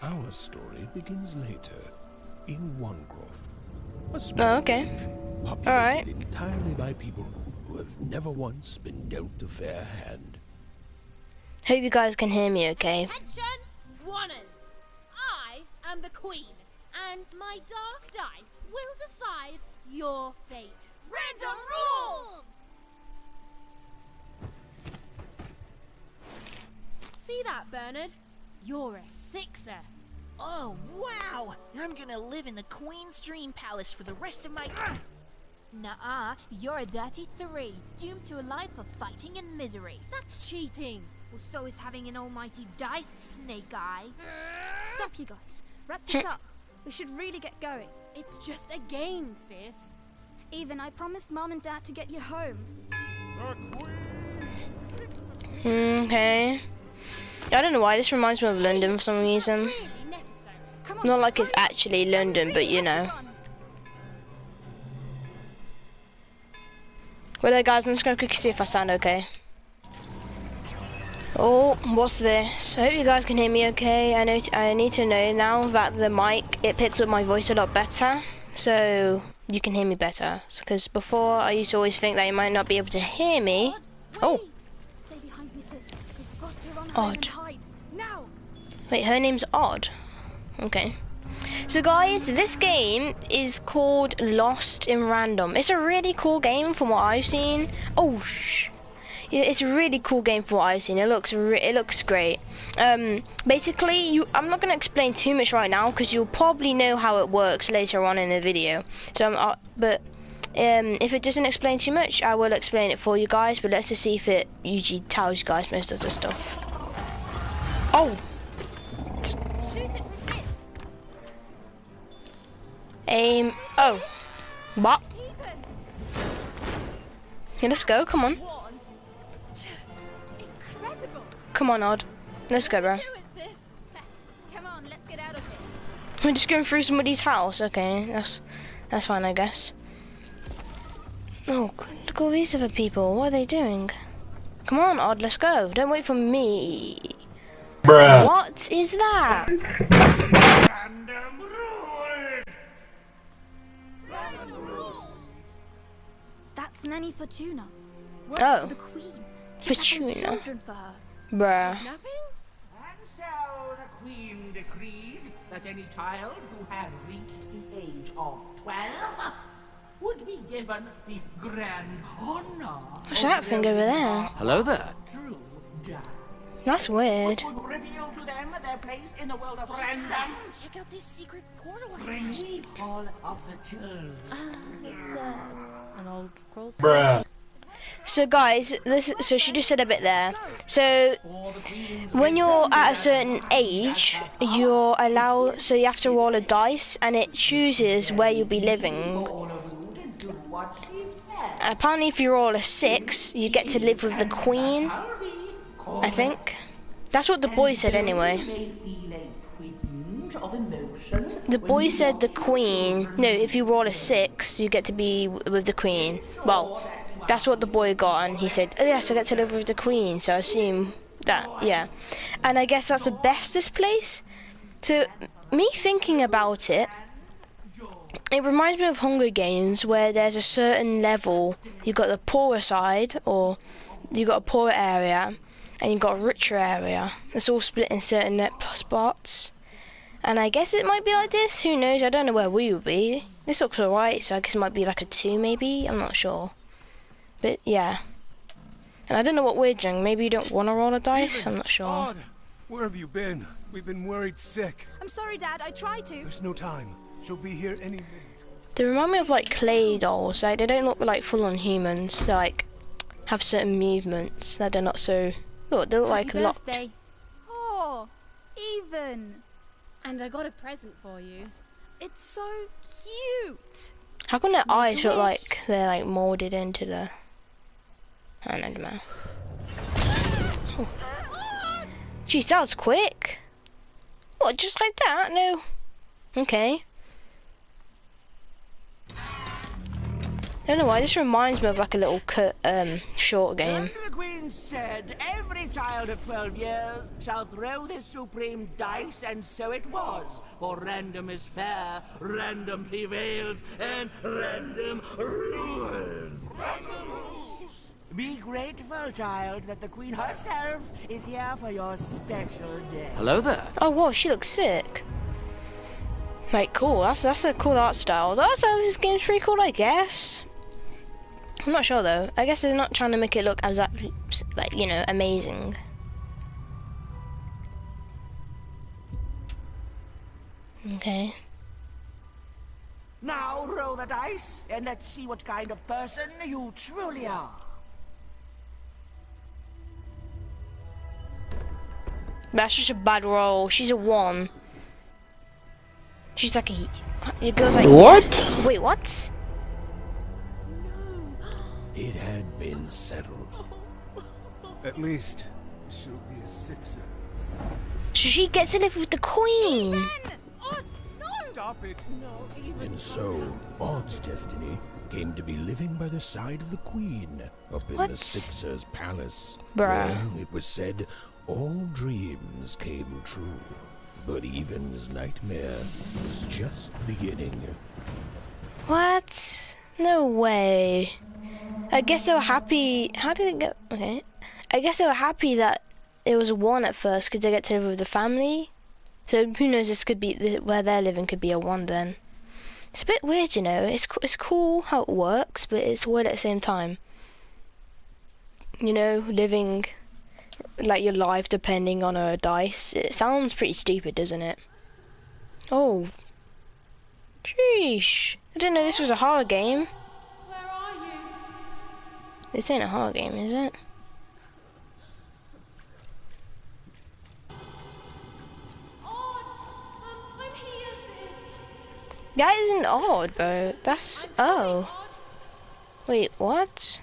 Our story begins later, in Wanecroft. A small village, populated entirely by people who have never once been dealt a fair hand. Hope you guys can hear me okay. Attention, Wanners! I am the Queen, and my dark dice will decide your fate. Random rules! See that, Bernard? You're a sixer. Oh, wow! I'm gonna live in the Queen's Dream Palace for the rest of my... Nuh-uh, you're a dirty 3, doomed to a life of fighting and misery. That's cheating. Well, so is having an almighty dice, Snake Eye. Stop, you guys. Wrap this up. We should really get going. It's just a game, sis. Even I promised Mom and Dad to get you home. Okay. I don't know why this reminds me of London for some reason. Not like it's actually London, but you know. Well there guys, I'm just gonna quickly see if I sound okay. Oh, what's this? I hope you guys can hear me okay. I need to know now that the mic, it picks up my voice a lot better. So you can hear me better. Because before I used to always think that you might not be able to hear me. Oh. Stay behind me, sis. We've got to run Odd. and hide. Now. Wait, her name's Odd. Okay. So guys, this game is called Lost in Random. It's a really cool game from what I've seen. Oh, yeah, it's a really cool game from what I've seen. It looks great. Basically, I'm not gonna explain too much right now because you'll probably know how it works later on in the video. So, if it doesn't explain too much, I will explain it for you guys. But let's just see if it usually tells you guys most of the stuff. Oh. Oh. What? Yeah, let's go, come on. Come on, Odd. Let's go, bro. Come on, let's get out of here. We're just going through somebody's house. Okay, that's fine, I guess. Oh, look at all these other people. What are they doing? Come on, Odd, let's go. Don't wait for me. Bruh. What is that? Random rules. Random rules. That's Nanny Fortuna. Works Oh. for the Queen. Fortuna. Kidnapping children for her. Bruh. And so the Queen decreed that any child who had reached the age of 12 would be given the grand honor. What's that thing over there? Hello there. True dice. That's weird. Which would reveal to them their place in the world of random. Check out this secret portal. Bring me all of the children. It's an old crawl space. Bruh. So guys, so she just said a bit there. So when you're at a certain age, you're allowed, so you have to roll a dice and it chooses where you'll be living. And apparently if you roll a 6, you get to live with the Queen, I think. That's what the boy said anyway. The boy said the Queen, no, if you roll a 6, you get to be with the Queen. Well, that's what the boy got, and he said, oh yes, I get to live with the Queen, so I assume that, yeah. And I guess that's the bestest place. So, me thinking about it, it reminds me of Hunger Games, where there's a certain level, you got the poorer side, or you got a poorer area, and you got a richer area. It's all split in certain spots. And I guess it might be like this, who knows, I don't know where we will be. This looks alright, so I guess it might be like a 2 maybe, I'm not sure. But yeah, and I don't know what we're doing. Maybe you don't want to roll a dice. I'm not sure. Odd, where have you been? We've been worried sick. I'm sorry, Dad. I tried to. There's no time. She'll be here any minute. They remind me of like clay dolls. Like they don't look like full-on humans. They like have certain movements that they're not so. Look, they look like locked. Birthday. Oh, even. And I got a present for you. It's so cute. How come their eyes look like they're like molded into the? I don't know. Oh. Jeez, that was quick. What, just like that? No. Okay. don't know why, this reminds me of like a little short game. And the Queen said, every child of 12 years shall throw this supreme dice, and so it was. For random is fair, random prevails, and random rules. Random rules. Be grateful, child, that the Queen herself is here for your special day. Hello there. Oh, whoa, she looks sick. Right, cool. That's a cool art style. That's how this game's pretty cool, I guess. I'm not sure though. I guess they're not trying to make it look exactly like, you know, amazing. Okay. Now roll the dice, and let's see what kind of person you truly are. That's just a bad roll. She's a 1. She's like it goes like What? Yes. Wait, what? It had been settled. At least she'll be a 6er. So she gets to live with the Queen. Stop it! And so, Odd's destiny came to be living by the side of the Queen up in What? the Sixer's palace. Bruh. Where it was said all dreams came true. But Even's nightmare was just beginning. What? No way. I guess they were happy. How did it go? Okay. I guess they were happy that it was a 1 at first because they get to live with the family. So who knows? This could be where they're living. Could be a 1 then. It's a bit weird, you know. It's cool how it works, but it's weird at the same time. You know, living like your life depending on a dice. It sounds pretty stupid, doesn't it? Oh. Sheesh. I didn't know this was a horror game. Where are you? This ain't a horror game, is it? I'm here, sis. That isn't odd, bro. That's... Oh. Wait, what?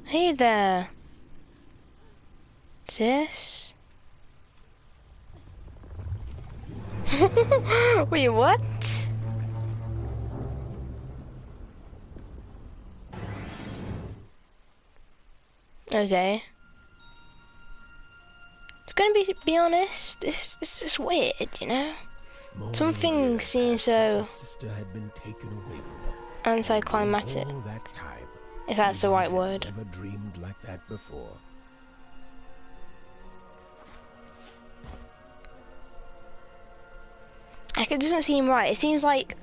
Hey there. Sis? Wait, what? Okay. It's gonna be honest, this is weird, you know? Some things seem so Sister had been taken away from her. anticlimactic, All that time, if that's the Even right had word. Never dreamed like that before. Like, it doesn't seem right. It seems like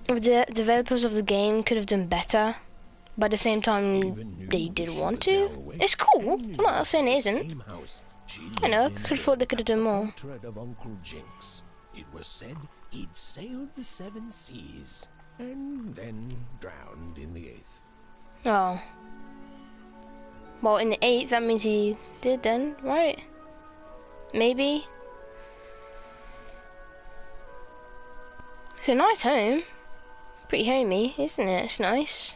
the developers of the game could have done better, but at the same time, they did want to. It's cool. I'm not saying it isn't. I know, I thought they could have done more. Of Uncle Jinx. It was said he'd sailed the 7 seas and then drowned in the 8th. Oh. Well, in the 8th, that means he did then, right? Maybe. It's a nice home. Pretty homey, isn't it? It's nice.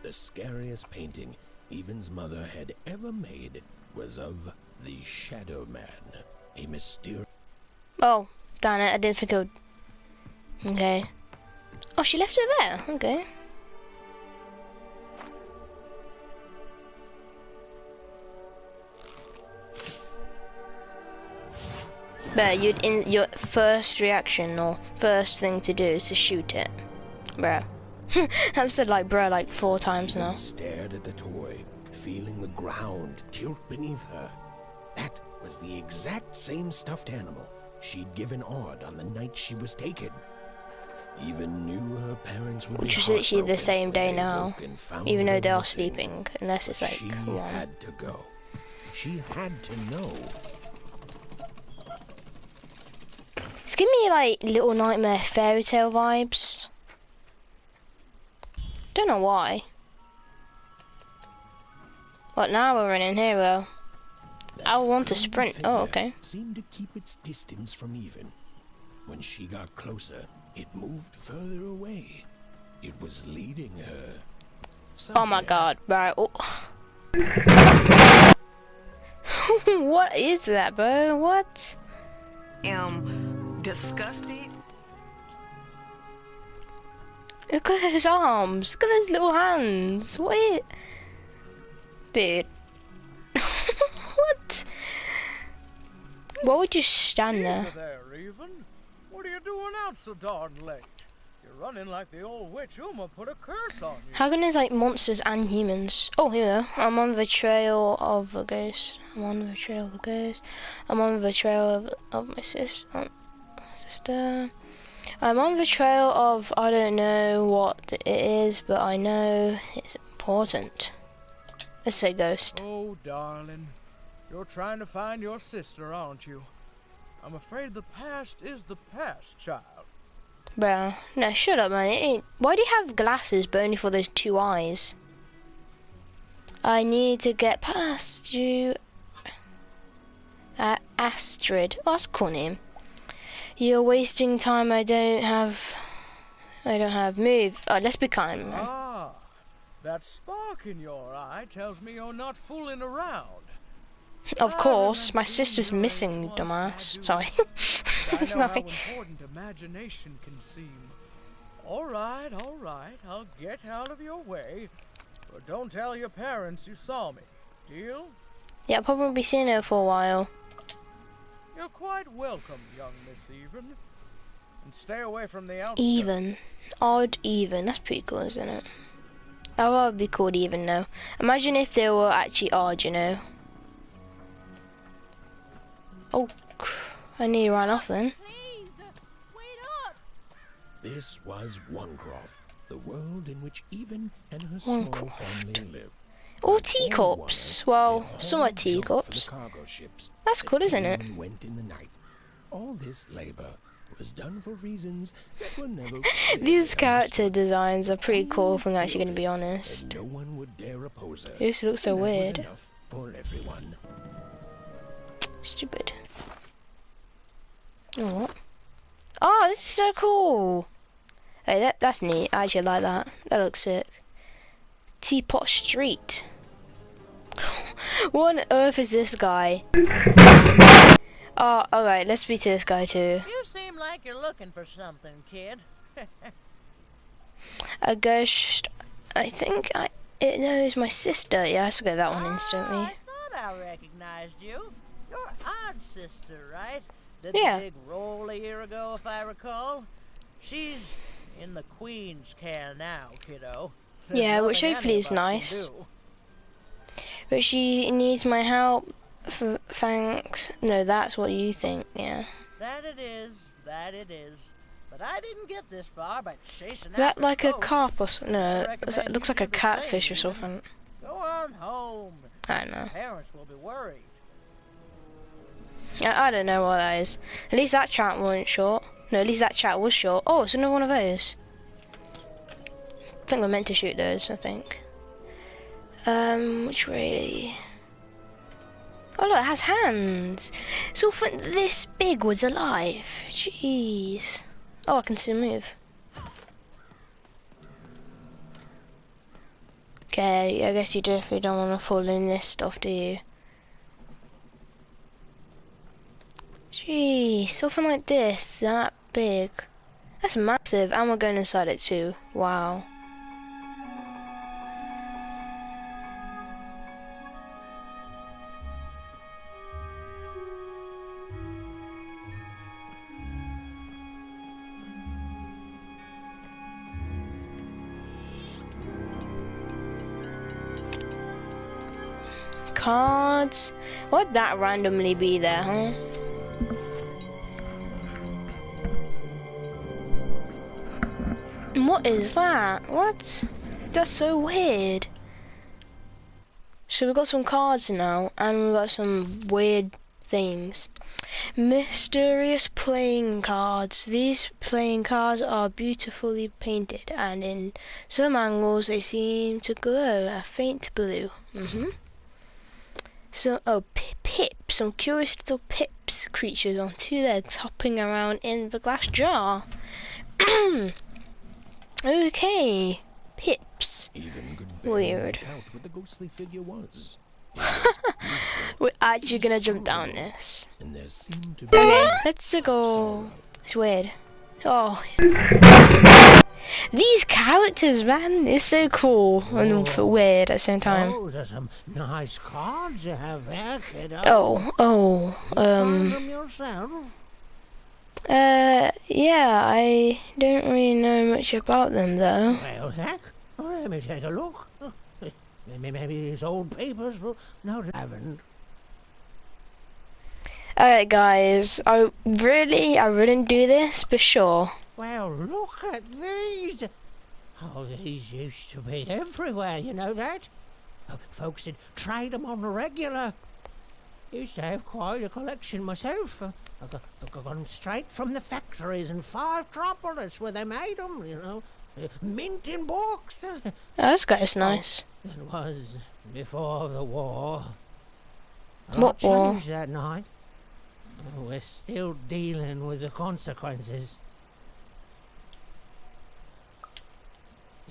The scariest painting Even's mother had ever made was of the Shadow Man, a mysterious... Oh, darn it, I didn't think it would... Okay. Oh, she left it there, okay. But your first reaction or first thing to do is to shoot it. Bruh. I've said like bruh like 4 times now. Stared at the toy, feeling the ground tilt beneath her. That was the exact same stuffed animal she'd given Odd on the night she was taken. Even knew her parents would be Which was literally the heartbroken same when day they now, awoke and found even her though they are missing. sleeping, unless it's like, She come on. had to go. She had to know. It's giving me like Little Nightmare fairy tale vibes. Don't know why. What now we're running here, well. I want to sprint. Oh, okay. Seemed to keep its distance from Even. When she got closer, it moved further away. It was leading her. Oh my god, right. Oh. What is that, bro? What? Am disgusted. Look at his arms. Look at those little hands. What is... Dude. What? Why would you stand there? There, Raven. What are you doing out so darn late? You're running like the old witch Uma put a curse on you. How can there's like monsters and humans? Oh, here we go. I'm on the trail of a ghost. I'm on the trail of a ghost. I'm on the trail of my sister. I'm on the trail of, I don't know what it is, but I know it's important. Let's say ghost. Oh, darling. You're trying to find your sister, aren't you? I'm afraid the past is the past, child. Bro, no, shut up, man. It ain't. Why do you have glasses, but only for those 2 eyes? I need to get past you. Astrid. Oh, that's a cool name. You're wasting time. I don't have. Move. Oh, let's be kind, man. Ah, that spark in your eye tells me you're not fooling around. Of course, my sister's missing, dumbass. Sorry. I know Sorry. how important imagination can seem. All right, I'll get out of your way. But don't tell your parents you saw me. Deal? Yeah, I'll probably be seeing her for a while. You're quite welcome, young Miss Even. And stay away from the outskirts. Even. Odd even. That's pretty cool, isn't it? I'd rather be called even, though. Imagine if they were actually odd, you know. Oh, I nearly ran off then. Please, wait up! This was Onecroft, the world in which Even and her small family lived. All teacups. Well, some are teacups. That's cool, isn't it? Went in the night. All this labor was done for reasons that were never These character designs are pretty cool, if I'm actually going to be honest. no one would dare oppose her. This looks so And that was weird. enough for everyone. Stupid. Oh, what? Oh, this is so cool. Hey, that's neat. I actually like that. That looks sick. Teapot Street. What on earth is this guy? Oh, alright, let's speak to this guy too. You seem like you're looking for something, kid. A ghost. I think it knows my sister. Yeah, let's get that one instantly. I thought I recognized you. You're Odd sister, right? Did Yeah. the big roll a year ago, if I recall. She's in the Queen's care now, kiddo. There's Yeah, which nothing hopefully any is of us can nice. do. But she needs my help. Thanks. No, that's what you think. Yeah. That it is. But I didn't get this far by chasing Is that after like a ghosts. carp or something? No, I it recommend looks you like a do the catfish or same, Even. something. Go on home. I don't know. Parents will be worried. I don't know what that is. At least that chat wasn't short. No, at least that chat was short. Oh, it's another one of those. I think we're meant to shoot those, I think. Which way? Oh look, it has hands. So this big was alive. Jeez. Oh, I can still move. Okay, I guess you definitely don't want to fall in this stuff, do you? Jeez, something like this, that big. That's massive, and we're going inside it too. Wow. Cards. What'd that randomly be there, huh? What is that? What? That's so weird. So we've got some cards now, and we've got some weird things. Mysterious playing cards. These playing cards are beautifully painted, and in some angles they seem to glow a faint blue. So, pips, some curious little pips creatures on 2 legs hopping around in the glass jar. Okay, pips. Even could Weird. make out what the ghostly figure was. It was We're actually gonna jump down this. And there seemed to be Okay, let's go. It's weird. Oh. These characters, man, it's so cool and weird at the same time. Those are some nice cards you have there, kiddo. Find them yourself? Yeah, I don't really know much about them though. Well, heck, let me take a look. Maybe these old papers will... No, they haven't. Alright guys, I wouldn't do this, but sure. Well, look at these. Oh, these used to be everywhere, you know that? Folks would trade them on the regular. Used to have quite a collection myself. I got them straight from the factories in 5 Tropolis where they made them, you know. Mint in books. Oh, this guy's nice. It was before the war. What war? Changed that night. We're still dealing with the consequences.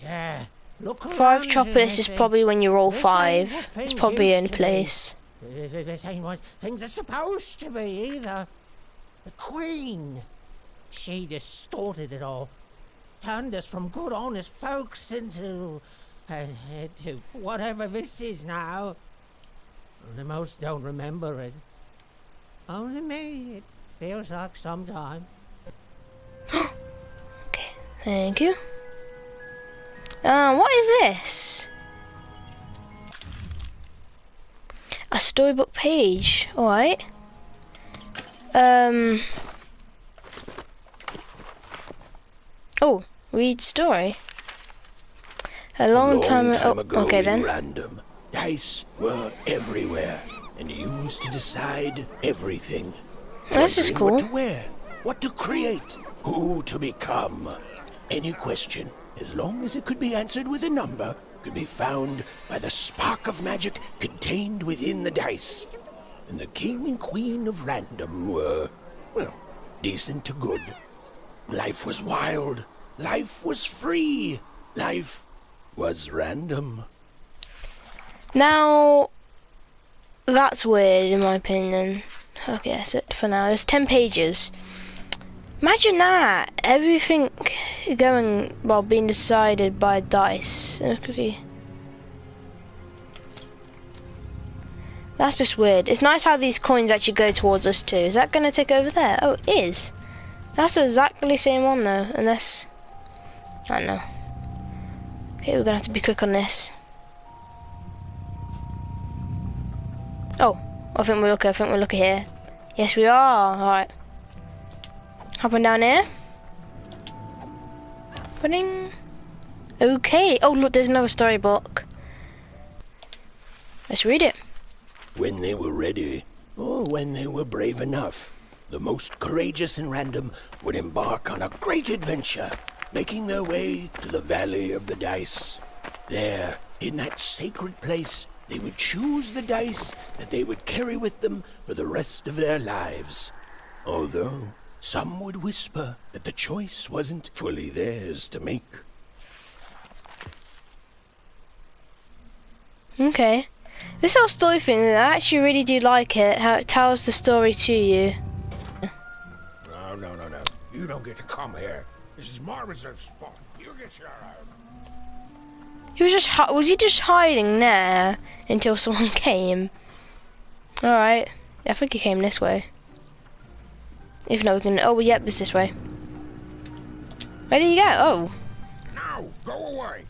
Yeah, look 5 Tropolis is probably when you roll 5. It's probably in place. This ain't what things are supposed to be either. The Queen, she distorted it all. Turned us from good honest folks into whatever this is now. The most don't remember it. Only me, it feels like some time. Okay, thank you. What is this? A storybook page, alright. Oh, read story. A long time ago, okay then. Random. Dice were everywhere and used to decide everything. That's just cool. What to wear, what to create, who to become. Any question, as long as it could be answered with a number, could be found by the spark of magic contained within the dice. And the king and queen of random were, well, decent to good. Life was wild. Life was free. Life was random. Now, that's weird in my opinion. Okay, that's it for now. There's 10 pages. Imagine that. Everything going, well, being decided by dice. Okay. That's just weird. It's nice how these coins actually go towards us too. Is that going to take over there? Oh, it is. That's exactly the same one though, unless... I don't know. Okay, we're going to have to be quick on this. Oh, I think we're looking here. Yes, we are. Alright. Hopping down here. Putting... Okay. Oh, look, there's another storybook. Let's read it. When they were ready, or when they were brave enough, the most courageous in random would embark on a great adventure, making their way to the Valley of the Dice. There, in that sacred place, they would choose the dice that they would carry with them for the rest of their lives. Although some would whisper that the choice wasn't fully theirs to make. Okay. This whole story thing, I actually really do like it, how it tells the story to you. No. You don't get to come here. This is my reserve spot. You get your own. Was he just hiding there until someone came? Alright. I think he came this way. If not, we can... Oh, yep, it's this way. Where did you go? Oh. Now, go away.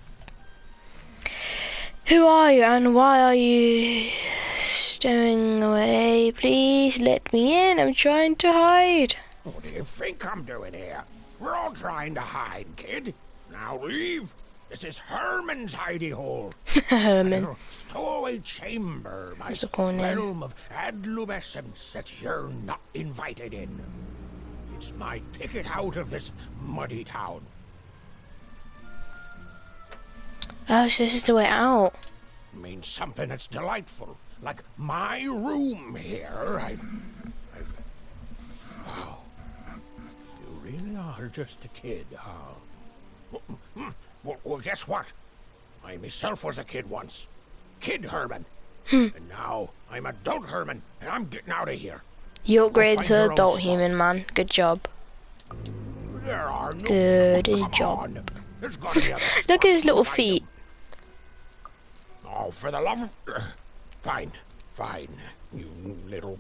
Who are you and why are you stowing away? Please let me in. I'm trying to hide. What do you think I'm doing here? We're all trying to hide, kid. Now leave. This is Herman's hidey hole. Herman. A stowaway chamber, my That's a cool name. realm of adolescence that you're not invited in. It's my ticket out of this muddy town. Oh, so this is the way out. Means something that's delightful, like my room here. Wow. You really are just a kid, huh? Well, guess what? I myself was a kid once. Kid Herman. And now I'm adult Herman, and I'm getting out of here. You Go upgraded find to your own adult stuff. human, man. Good job. There are no. Good Come job. on. There's gotta be other Look at his spots to little find feet. them. Oh, for the love of... Fine, fine. You little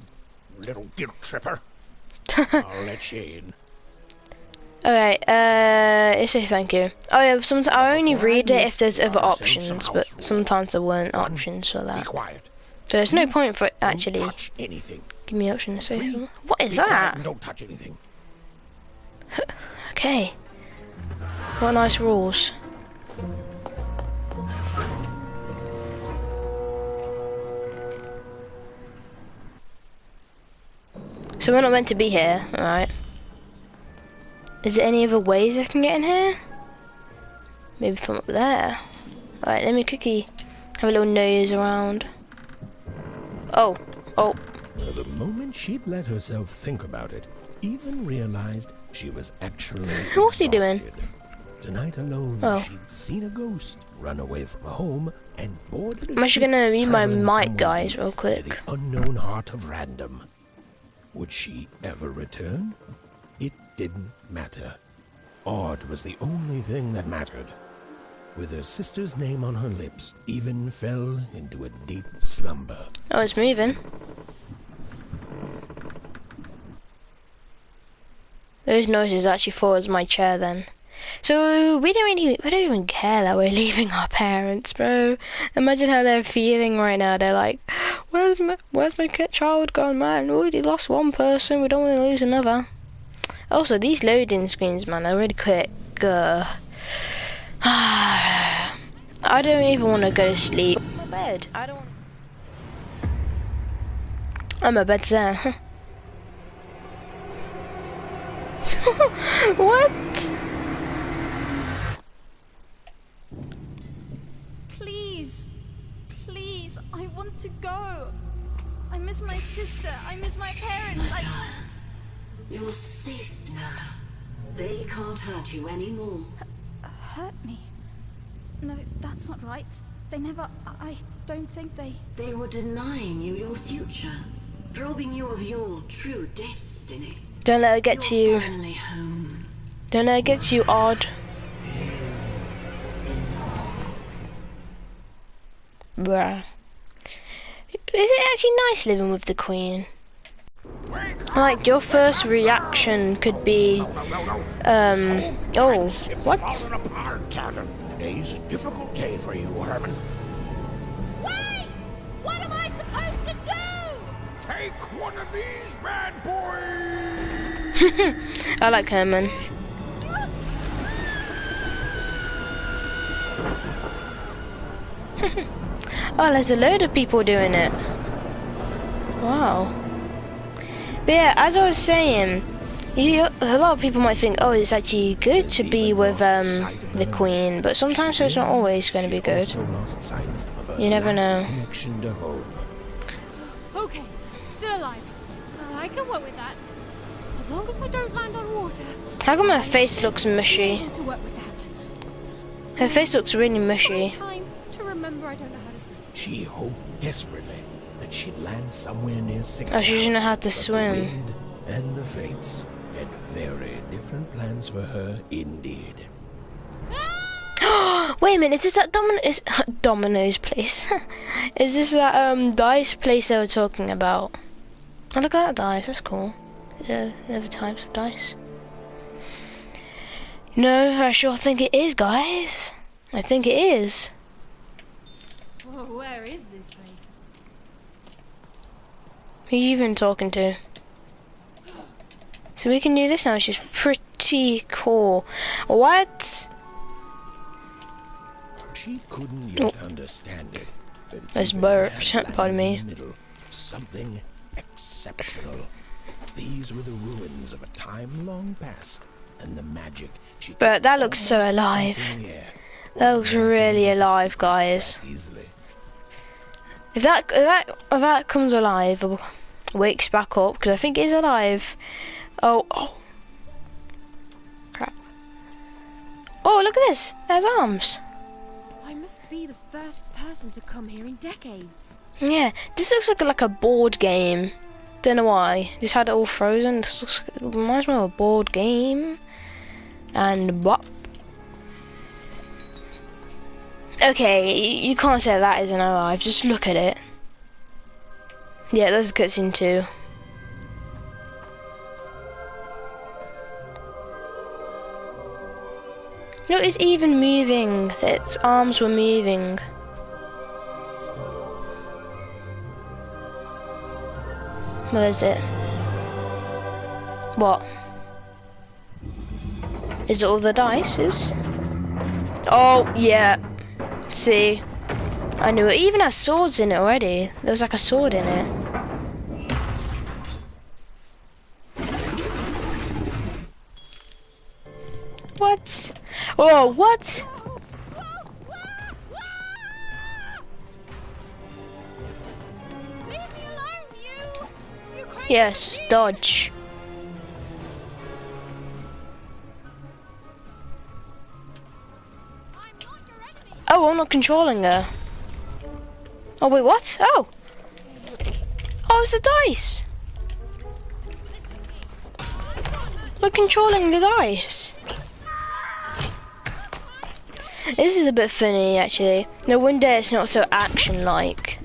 guilt tripper. I'll let you in. Alright, it says thank you. Oh yeah, sometimes I only read it if there's other options, but sometimes there weren't options for Be that. quiet. So there's no point for it actually. Don't touch anything. Give me option to say something. What is Be quiet that? and don't touch anything. Okay. What nice rules. So we're not meant to be here, alright. Is there any other ways I can get in here? Maybe from up there. Alright, let me quickly have a little nose around. Oh, oh. So the moment she'd let herself think about it, even realized she was actually What's he doing? exhausted. Tonight alone, Oh. she'd seen a ghost run away from home and boarded a I'm actually ship gonna read my traveling mic, somewhere guys, deep real to quick. the unknown heart of random. Would she ever return? It didn't matter. Odd was the only thing that mattered. With her sister's name on her lips, Even fell into a deep slumber. Oh, it's moving. Those noises actually towards my chair then. So we don't even care that we're leaving our parents, bro. Imagine how they're feeling right now. They're like, where's my child gone, man? We already lost one person, we don't want to lose another. Also, these loading screens, man, are really quick. I don't even want to go to sleep. My bed. I don't. Oh, my bed's there. What? Please, please, I want to go. I miss my sister. I miss my parents. You're safe now. They can't hurt you anymore. Hurt me? No, that's not right. They never. I don't think they. They were denying you your future, robbing you of your true destiny. Don't let her get to you. Finally home. Don't let her get to you, Odd. Bruh. Is it actually nice living with the Queen? Like, your first reaction could be, oh, what? Today's a difficult day for you, Herman. Wait! What am I supposed to do? Take one of these bad boys! I like Herman. Oh, there's a load of people doing it. Wow. But yeah, as I was saying, a lot of people might think, oh, it's actually good to be with the Queen, but sometimes it's not always going to be good. You never know. Okay, still alive. I can work with that. As long as I don't land on water. How come her face looks mushy? To work with that. Her face looks really mushy. Time to remember I don't know how to swim. She hoped desperately that she'd land somewhere near 6. Oh, she doesn't know how to The swim. wind and the fates had very different plans for her indeed. Wait a minute, is this that Domino's place? Is this that dice place they were talking about? Oh, look at that dice, that's cool. Yeah, other types of dice. No, I sure think it is, guys. I think it is. Whoa, where is this place? Who are you even talking to? So we can do this now, which is pretty cool. What? She couldn't yet understand it. But It's even burped, that lay pardon in me. the middle of something exceptional. These were the ruins of a time long past, and the magic she could But that looks so almost alive. sense in the air That was looks not really able to alive, sequence guys. that easily. If that comes alive or wakes back up, because I think it is alive. Oh, crap. Oh, look at this. There's arms. I must be the first person to come here in decades. Yeah, this looks like a board game. Don't know why. This had it all frozen. This reminds me of a board game. And what? Okay, you can't say that isn't alive. Just look at it. Yeah, there's a cutscene too. No, it's even moving. Its arms were moving. Where is it? What? Is it all the dices? Oh, yeah. See? I knew it. Even has swords in it already. There's like a sword in it. What? Oh, what? Yes, dodge. Oh, I'm not controlling her. Oh, wait, what? Oh! Oh, it's the dice! We're controlling the dice. This is a bit funny, actually. No wonder it's not so action-like.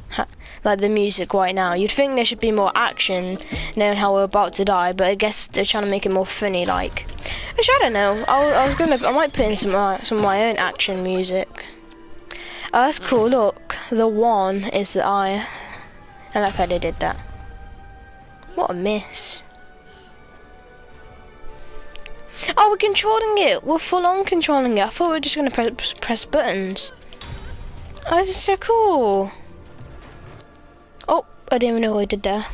Like the music right now. You'd think there should be more action, knowing how we're about to die, but I guess they're trying to make it more funny, like. Which I don't know. I might put in some of my own action music. Oh, that's cool. Look, the one is the eye. I like how they did that. What a miss. Oh, we're controlling it. We're full on controlling it. I thought we were just gonna press buttons. Oh, this is so cool. Oh, I didn't even know what I did there.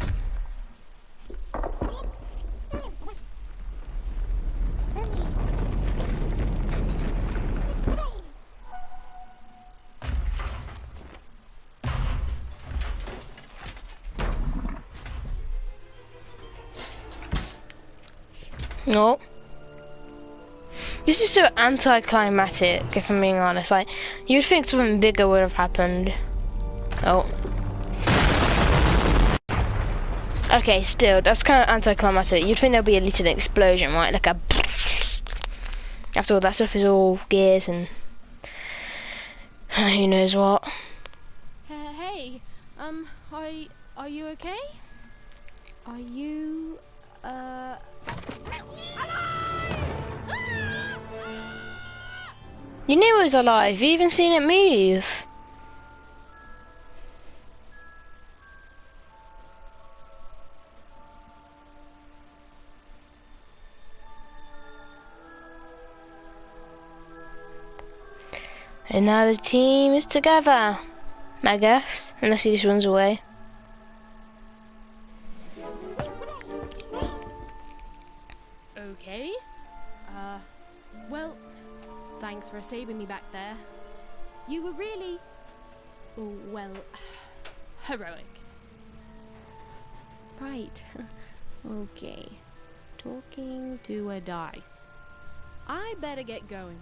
No. This is so anticlimactic, if I'm being honest. Like, you'd think something bigger would have happened. Oh. Okay, still, that's kind of anticlimactic. You'd think there'd be at least an explosion, right? Like a... After all, that stuff is all gears and... who knows what. Hey, are you okay? Are you, You knew it was alive. You even seen it move. And now the team is together, I guess, unless he just runs away. okay? Well, thanks for saving me back there. You were really, well, heroic. Right. Okay. Talking to a dice. I better get going.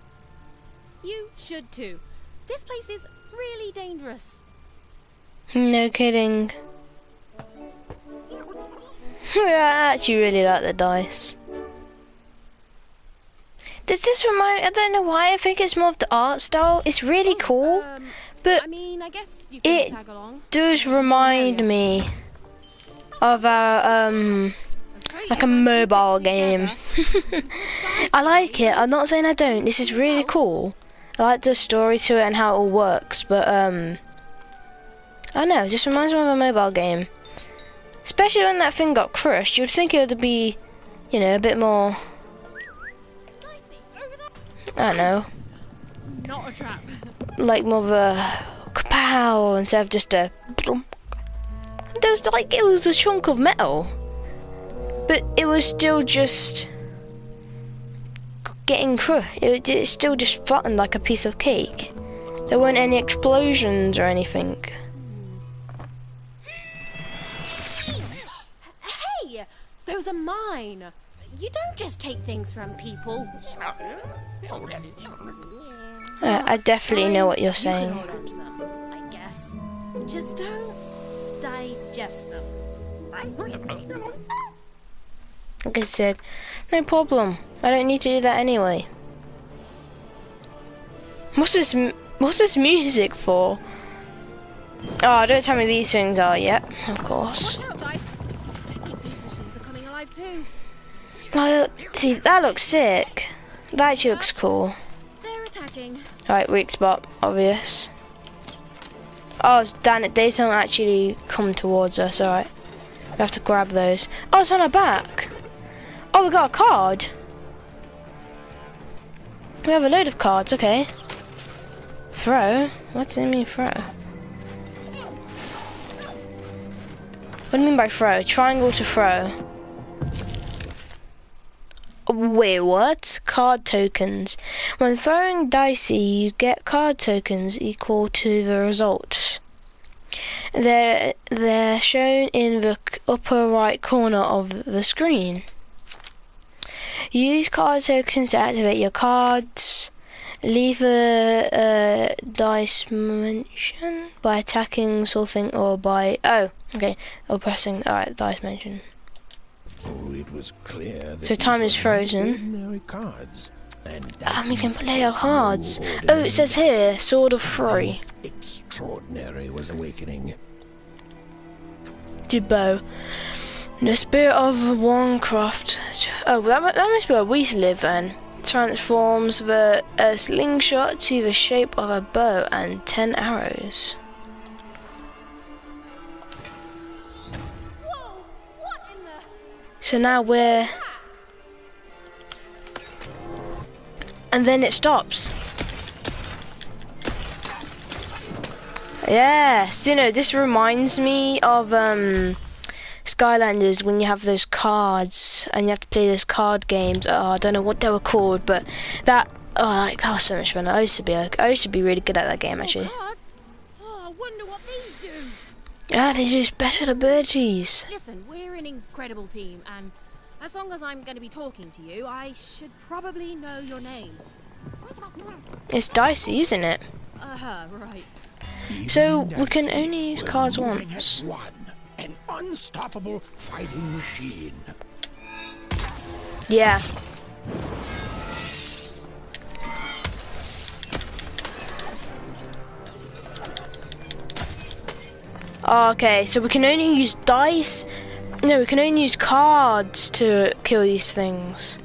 You should too. This place is really dangerous. No kidding. I actually really like the dice. Does this remind... I don't know why, I think it's more of the art style. It's really cool, but I mean, I guess you can it tag along. does remind me of a, like a mobile game. I like it, I'm not saying I don't. This is really cool. I like the story to it and how it all works, but I don't know, it just reminds me of a mobile game. Especially when that thing got crushed, you'd think it would be, you know, a bit more, I don't know, Not a trap. like more of a kapow instead of just a, there was like, it was a chunk of metal, but it was still just getting crushed. It still just flattened like a piece of cake. There weren't any explosions or anything. Hey, those are mine. You don't just take things from people. I definitely know what you're saying. You can hold on to them, I guess. Just don't digest them. Like I said, no problem. I don't need to do that anyway. What's this music for? Oh, don't tell me these things are yet. Of course. Watch out, guys. These machines are coming alive too. Well, see, that looks sick. That actually looks cool. They're attacking. Alright, weak spot, obvious. Oh, damn it, they don't actually come towards us, alright. We have to grab those. Oh, it's on our back. Oh, we got a card. We have a load of cards, okay. Throw? What does it mean, throw? What do you mean by throw? Triangle to throw. Wait, what? Card tokens. When throwing dicey, you get card tokens equal to the result. They're shown in the upper right corner of the screen. Use card tokens to activate your cards. Leave a dice mention by attacking something or by or pressing dice mention. Oh, it was clear that So time is frozen. ordinary cards, and we can play our cards. Oh, it says here, Sword of Free. Extraordinary was awakening. Debo. The spirit of Warcraft. Oh, that must be where we live then. Transforms the slingshot to the shape of a bow and 10 arrows. Whoa! What in the... So now we're... And then it stops. Yes, you know, this reminds me of Skylanders, when you have those cards and you have to play those card games. Oh, I don't know what they were called, but that was so much fun. I used to be really good at that game actually. Cards? Oh, I wonder what these do. Yeah, they do special abilities. Listen, we're an incredible team, and as long as I'm going to be talking to you, I should probably know your name. It's dicey, isn't it? Right. So we can only use cards once. An unstoppable fighting machine. Yeah. Okay, so we can only use dice. No, we can only use cards to kill these things.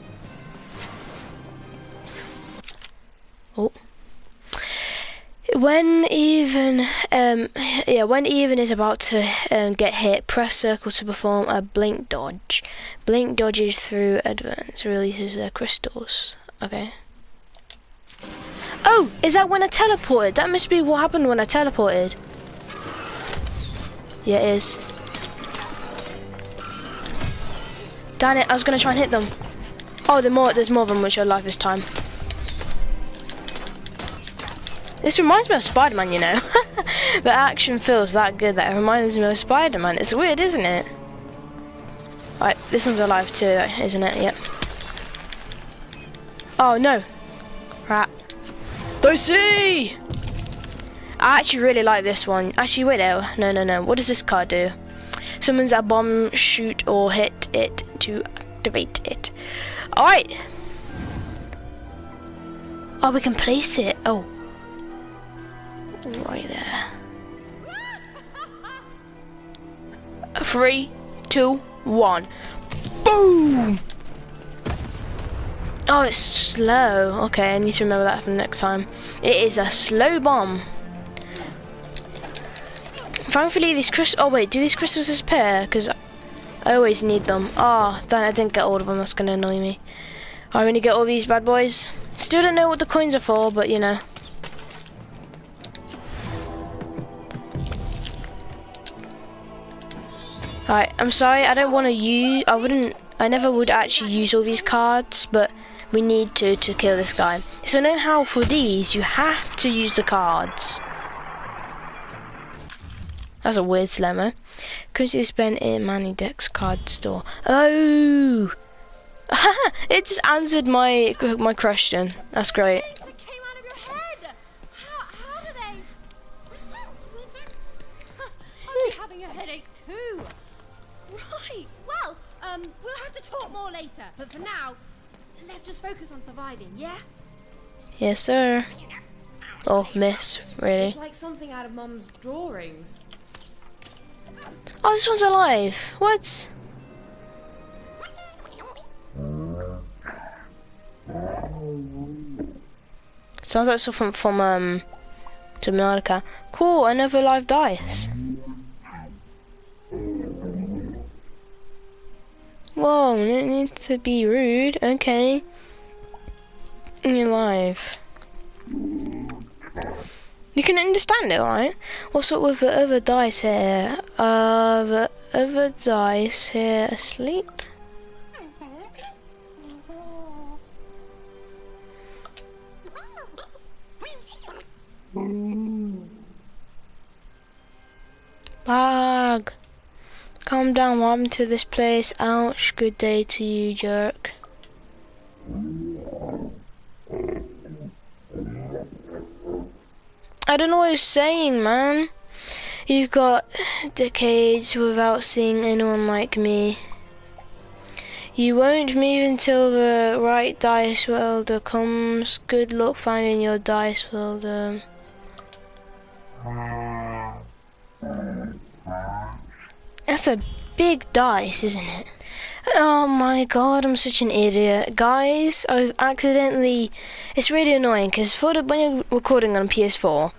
Oh. When even is about to get hit, press circle to perform a blink dodge. Blink dodges through advance, releases their crystals. Okay. Oh, is that when I teleported? That must be what happened when I teleported. Yeah, it is. Damn it, I was gonna try and hit them. Oh, there's more of them which are alive this time. This reminds me of Spider-Man, you know. The action feels that good that it reminds me of Spider-Man. It's weird, isn't it? Right, this one's alive too, isn't it? Yep. Oh no. Crap. Dicey! I actually really like this one. Actually, wait there. No. What does this card do? Summons a bomb, shoot or hit it to activate it. Alright. Oh, we can place it. Oh. Right there. 3, 2, 1. Boom! Oh, it's slow. Okay, I need to remember that for next time. It is a slow bomb. Thankfully, these crystals. Oh wait, do these crystals disappear? Because I always need them. Oh, damn! I didn't get all of them. That's gonna annoy me. I only get all these bad boys. Still don't know what the coins are for, but you know. Alright, I'm sorry, I don't want to use, I never would actually use all these cards, but we need to kill this guy. So know how for these, you have to use the cards. That's a weird slow-mo. Because you spent in Manny Deck's card store. Oh! It just answered my question. That's great. It came out of your head. take 2. Right. Well, we'll have to talk more later. But for now, let's just focus on surviving, yeah? Yes, sir. Oh, miss, really. It's like something out of Mum's drawings. Oh, this one's alive. What? Sounds like something from Subnautica. Cool, another live dice. Whoa, no need to be rude. Okay. You're live. You can understand it, right? What's up with the other dice here? The other dice here asleep? Bag. Calm down, what happened to this place? Ouch, good day to you, jerk. I don't know what you're saying, man. You've got decades without seeing anyone like me. You won't move until the right dice welder comes. Good luck finding your dice welder. That's a big dice, isn't it? Oh my god, I'm such an idiot. Guys, I've accidentally... It's really annoying because when you're recording on PS4,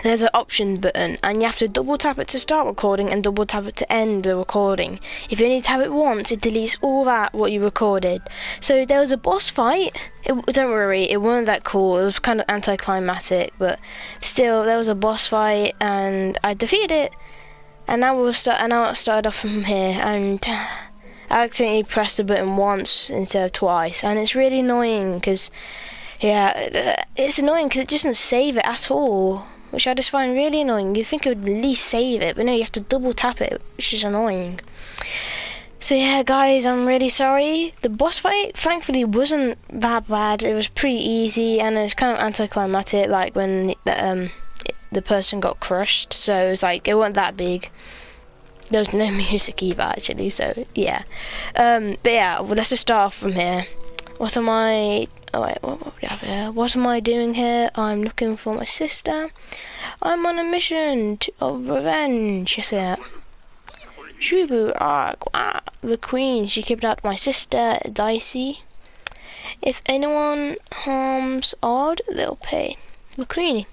there's an option button and you have to double tap it to start recording and double tap it to end the recording. If you only tap it once, it deletes all that what you recorded. So there was a boss fight. Don't worry, it wasn't that cool. It was kind of anticlimactic, but still there was a boss fight and I defeated it. And now it started off from here, and I accidentally pressed the button once instead of twice, and it's really annoying because, yeah, it's annoying because it doesn't save it at all, which I just find really annoying. You'd think it would at least save it, but no, you have to double tap it, which is annoying. So yeah, guys, I'm really sorry. The boss fight, thankfully, wasn't that bad. It was pretty easy, and it was kind of anticlimactic, like when the person got crushed, so it was like, it wasn't that big. There was no music either, actually, so yeah. But yeah, well, let's just start off from here. What am I... Oh wait, what do we have here? What am I doing here? I'm looking for my sister. I'm on a mission of revenge. Yes, yeah. Shubu, the queen, she kidnapped my sister, Dicey. If anyone harms Odd, they'll pay. The queen.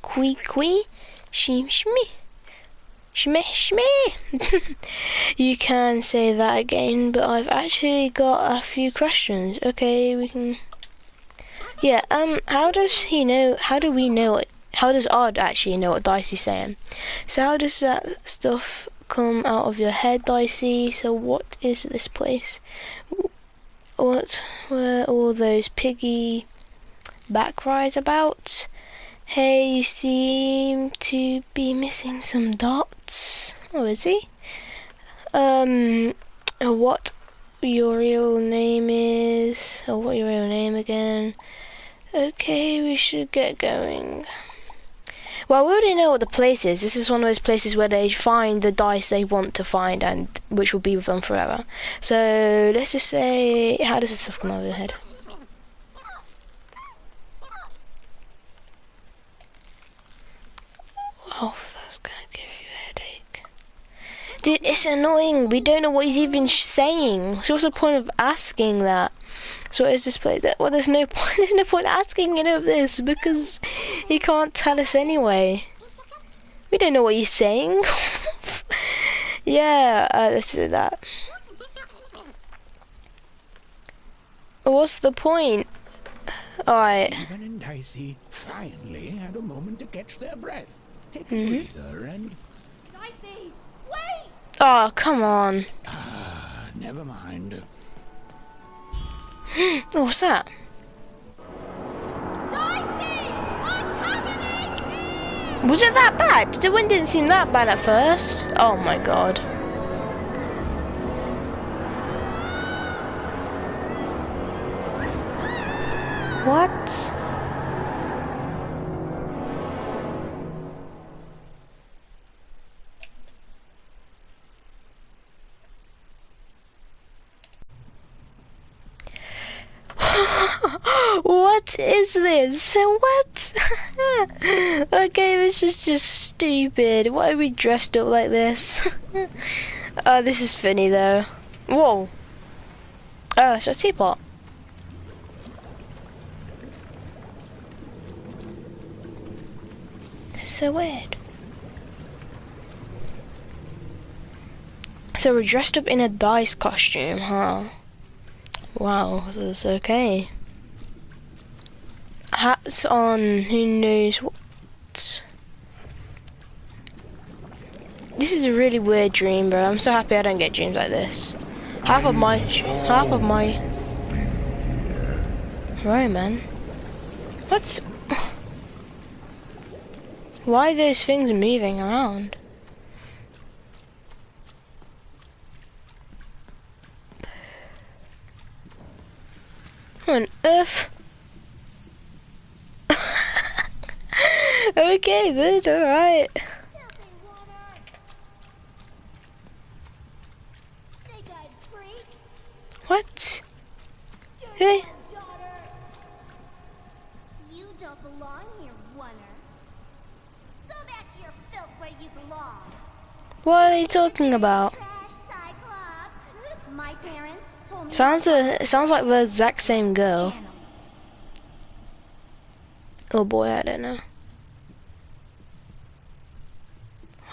Quee, shme. You can say that again, but I've actually got a few questions. Okay, we can... Yeah, how does he know, how do we know it? How does Odd actually know what Dicey's saying? So how does that stuff come out of your head, Dicey? So what is this place? What were all those piggy back rides about? Hey, you seem to be missing some dots. Oh, is he? What your real name is? Or what your real name again? Okay, we should get going. Well, we already know what the place is. This is one of those places where they find the dice they want to find, and which will be with them forever. So, let's just say, how does this stuff come over the head? Oh, that's gonna give you a headache. Dude, it's annoying. We don't know what he's even saying. So what's the point of asking that? So what is this place? Well, there's no point. There's no point asking any of this because he can't tell us anyway. We don't know what he's saying. Yeah, let's do that. What's the point? Alright. Even and Dicey finally had a moment to catch their breath. Take a breather and... Dicey, wait! Oh, come on. Never mind. Oh, what's that? Dicey! What's happening? Was it that bad? The wind didn't seem that bad at first. Oh my god. What? What is this? What? Okay, this is just stupid. Why are we dressed up like this? Oh, this is funny though. Whoa. Oh, it's a teapot. This is so weird. So we're dressed up in a dice costume, huh? Wow, that's okay. Hats on, who knows what. This is a really weird dream, bro. I'm so happy I don't get dreams like this. Half of my right, man. What's why are those things moving around? What on earth? Okay, bud, alright. What? Hey? You don't belong here, Wunner. Go back to your filth where you belong. What are you talking about? My parents told me Sounds like the exact same girl. Oh boy, I don't know.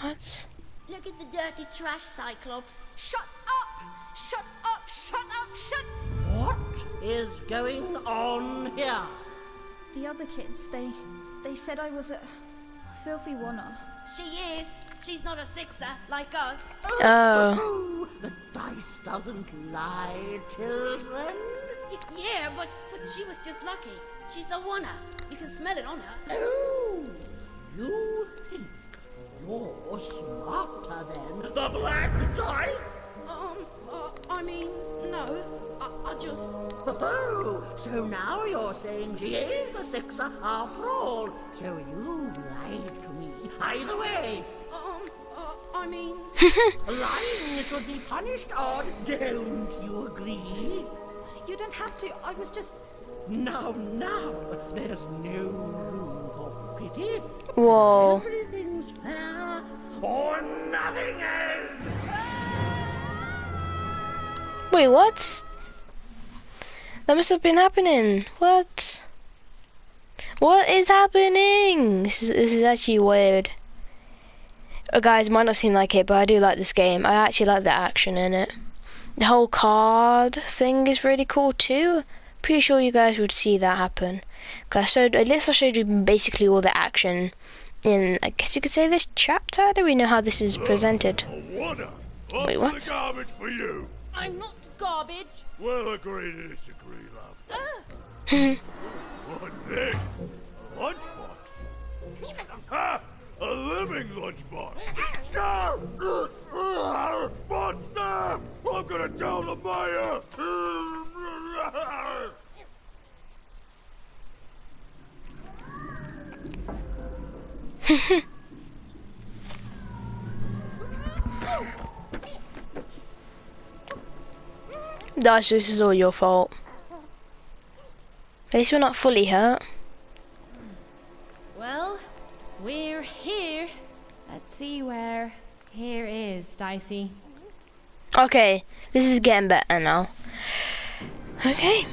What? Look at the dirty trash, Cyclops. Shut up! Shut up! Shut up! Shut... What is going on here? The other kids, they said I was a filthy Wunner. She is. She's not a sixer like us. Oh. The dice doesn't lie, children. Yeah, but she was just lucky. She's a Wunner. You can smell it on her. Oh, you think you're smarter than the black dice? I mean, no. I just... Oh, so now you're saying she is a sixer after all. So you've lied to me. Either way. I mean... Lying should be punished, or don't you agree? You don't have to. I was just... Now, there's no room for pity. Whoa. Everything's fair, or nothing is. Wait, what? That must have been happening. What? What is happening? This is actually weird. Guys, it might not seem like it, but I do like this game. I actually like the action in it. The whole card thing is really cool too. Pretty sure you guys would see that happen. Cause at least I showed you basically all the action in, I guess you could say, this chapter. I don't really know how this is presented. Wait, what? The garbage for you. I'm not garbage. Well, agree to disagree, love. What's this? A lunchbox? Ha! A living lunchbox! Monster! I'm gonna tell the mayor! Dash, this is all your fault. At least we're not fully hurt. Well, we're here. Let's see where here is, Dicey. Okay, this is getting better now. Okay,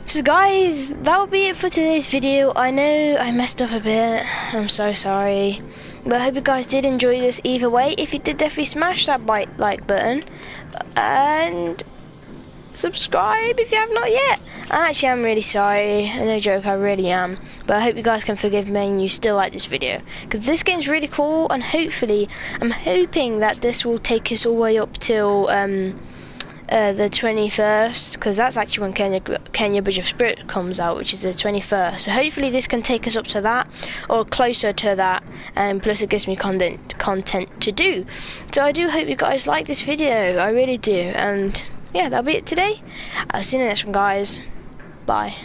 so guys, that will be it for today's video. I know I messed up a bit. I'm so sorry. But I hope you guys did enjoy this either way. If you did, definitely smash that like button. And subscribe if you have not yet. Actually, I'm really sorry. No joke, I really am. But I hope you guys can forgive me and you still like this video. Because this game's really cool, and hopefully, I'm hoping that this will take us all the way up till the 21st. Because that's actually when Kenya Bridge of Spirit comes out, which is the 21st. So hopefully this can take us up to that, or closer to that. And plus it gives me content to do. So I do hope you guys like this video. I really do. And yeah, that'll be it today. I'll see you in the next one, guys. Bye.